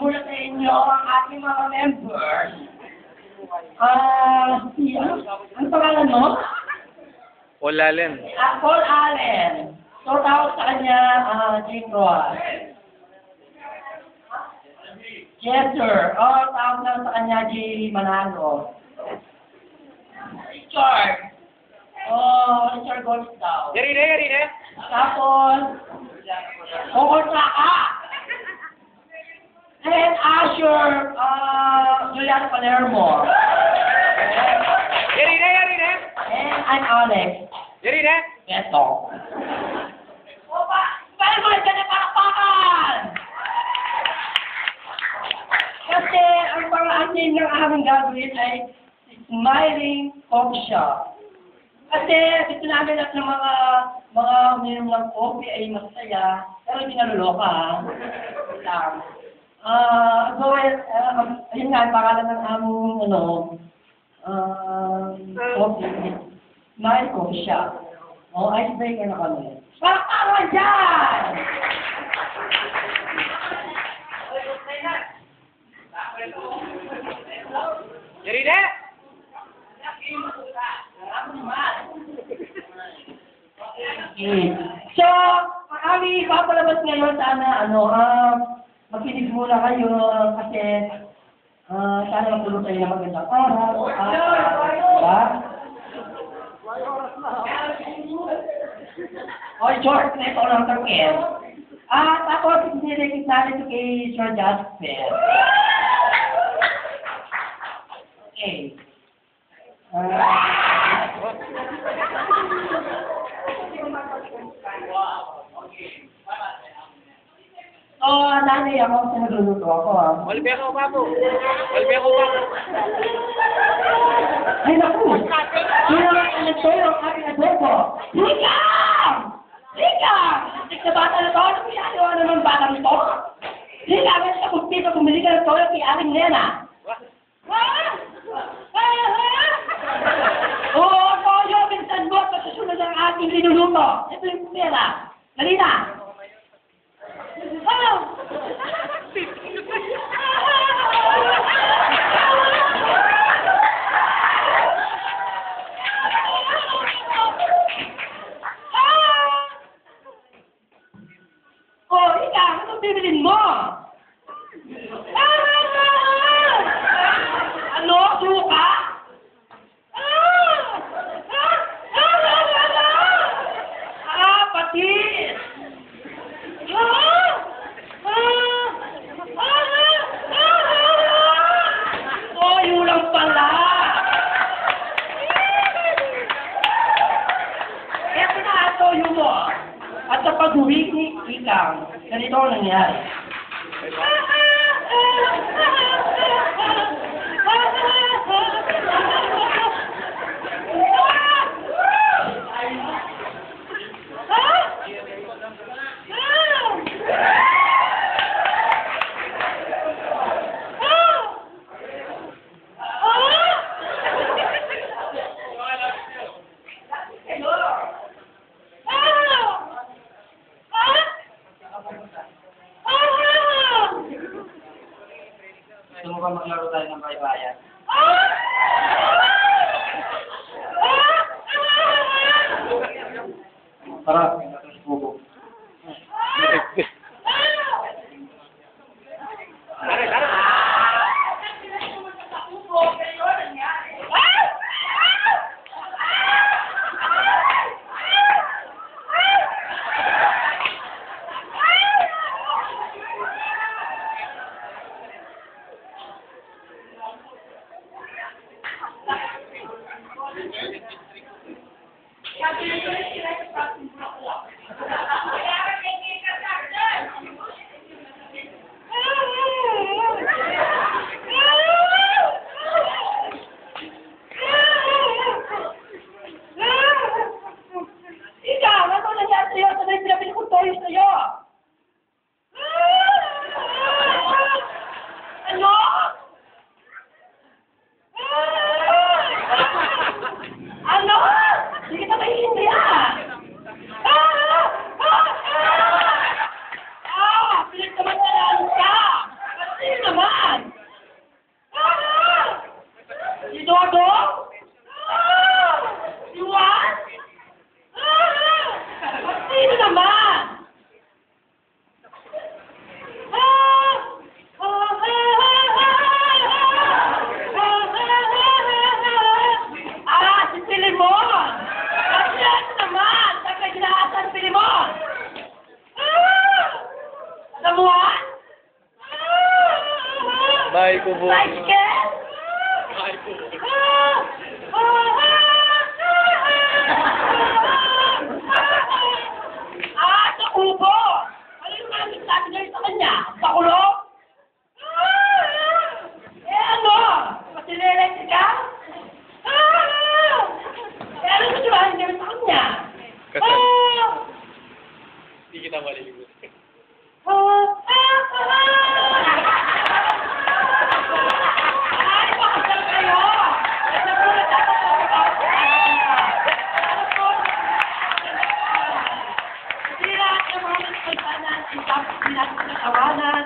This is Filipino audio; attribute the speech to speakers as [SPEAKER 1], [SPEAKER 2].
[SPEAKER 1] Mula sa inyo ang ating mga members. Ano pangalan mo?
[SPEAKER 2] Paul Allen.
[SPEAKER 1] Paul Allen. So, tawag sa kanya, Jim Ross. Yes, sir. Tawag na sa kanya, G. Manalo. Richard. Richard Gold daw.
[SPEAKER 2] Yarine.
[SPEAKER 1] Tapos, Saka. And Asher, Juliana Palermo.
[SPEAKER 2] Yarine.
[SPEAKER 1] And I'm Alex.
[SPEAKER 2] Yarine.
[SPEAKER 1] Beto. Paano mo dyan ang palakpakan? Kasi ang pang-asin ng aming gagawin ay Smiling Coffee Shop. Kasi dito namin at ng mga uminom ng coffee ay masaya, pero hindi naluloka, ha? Lang. Ayun nga, ang pangalan ng aming, coffee. Smile Coffee Shop. Icebreaker na kami. Palakpakan dyan!
[SPEAKER 2] Yarine.
[SPEAKER 1] So, kami papalabas ngayon sana, makinig muna kayo kasi sana matulog kayo na magandang oras. Diba? Oy, George, na ito lang target. Tapos, nilagit natin ito kay Sir Jasper. Okay. Nanay ako sa nagluluto ako, ha?
[SPEAKER 2] Walbeko pa po.
[SPEAKER 1] Ay, naku! Sino lang ang nagtoyo ang aking adobo? Hikam! Tika bata na to, ano pinagawa naman bata nito? Hikam, kasi kung pito bumili ka ng toyo kay aking nena. Toyo, minsan mo, pagsusunod ang aking linuluto. Ito yung pera. Dali na! Ika, ano bibilin mo? Ano? Suka? Patis! Toyo lang pala! Eto na ang toyo mo. At sa pag-uwi ni Ikang, ganito ang nangyari. Gusto mo ba maglaro tayo ng baybayan? Tara, bubo. Sabi nito, sila sa próximo bloco.
[SPEAKER 2] Bahay kubo.
[SPEAKER 1] Bicycle?
[SPEAKER 2] Bahay kubo.
[SPEAKER 1] Sa kubo! Ano yung namin sabi ngayon sa kanya? Pakulong? Ano? Pasilelektric ka? Ano gusto ba ngayon sa kanya?
[SPEAKER 2] Kasal. Hindi kita maliligot.
[SPEAKER 1] Ay, pakasal kayo! Ito po Hindi lahat ng mga nagsaltanan ay dapat nila sa katawanan.